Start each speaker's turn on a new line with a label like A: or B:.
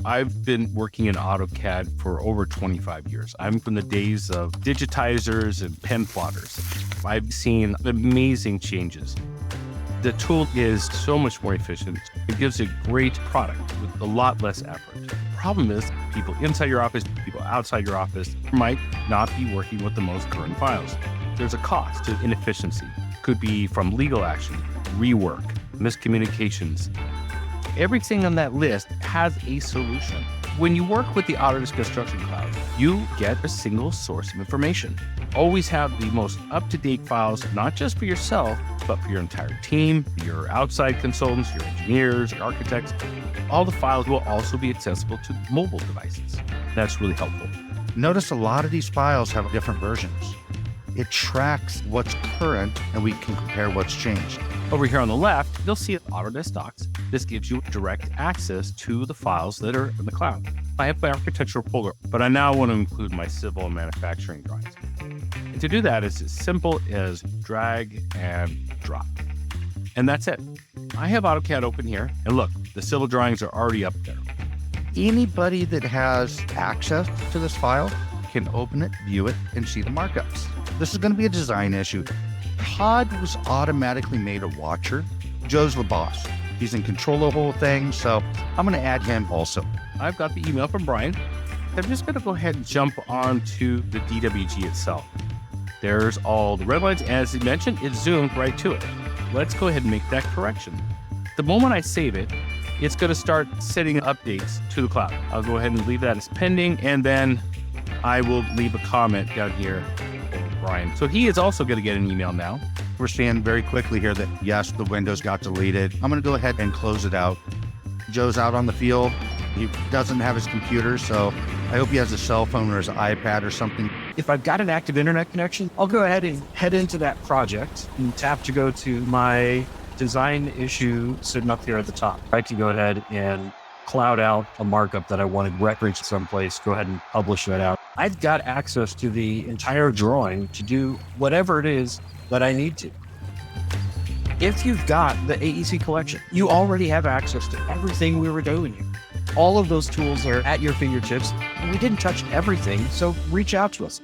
A: I've been working in AutoCAD for over 25 years. I'm from the days of digitizers and pen plotters. I've seen amazing changes. The tool is so much more efficient. It gives a great product with a lot less effort. The problem is people inside your office, people outside your office might not be working with the most current files. There's a cost to inefficiency. Could be from legal action, rework, miscommunications. Everything on that list has a solution. When you work with the Autodesk Construction Cloud, you get a single source of information. Always have the most up-to-date files, not just for yourself, but for your entire team, your outside consultants, your engineers, your architects. All the files will also be accessible to mobile devices. That's really helpful.
B: Notice a lot of these files have different versions. It tracks what's current and we can compare what's changed.
A: Over here on the left, you'll see Autodesk Docs. This gives you direct access to the files that are in the cloud. I have my architectural folder, but I now want to include my civil and manufacturing drawings. And to do that, it's as simple as drag and drop. And that's it. I have AutoCAD open here, and look, the civil drawings are already up there.
B: Anybody that has access to this file can open it, view it, and see the markups. This is going to be a design issue. Todd was automatically made a watcher. Joe's the boss. He's in control of the whole thing, so I'm going to add him also.
A: I've got the email from Brian. I'm just going to go ahead and jump onto the DWG itself. There's all the red lines. As he mentioned, it's zoomed right to it. Let's go ahead and make that correction. The moment I save it, it's going to start sending updates to the cloud. I'll go ahead and leave that as pending, and then I will leave a comment down here for Brian. So he is also going to get an email now.
B: We're seeing very quickly here that, yes, the windows got deleted. I'm going to go ahead and close it out. Joe's out on the field. He doesn't have his computer, so I hope he has a cell phone or his iPad or something.
C: If I've got an active internet connection, I'll go ahead and head into that project and tap to go to my design issue sitting up here at the top. I can go ahead and cloud out a markup that I wanted referenced someplace, go ahead and publish that out. I've got access to the entire drawing to do whatever it is that I need to. If you've got the AEC collection, you already have access to everything we were doing here. All of those tools are at your fingertips, and we didn't touch everything, so reach out to us.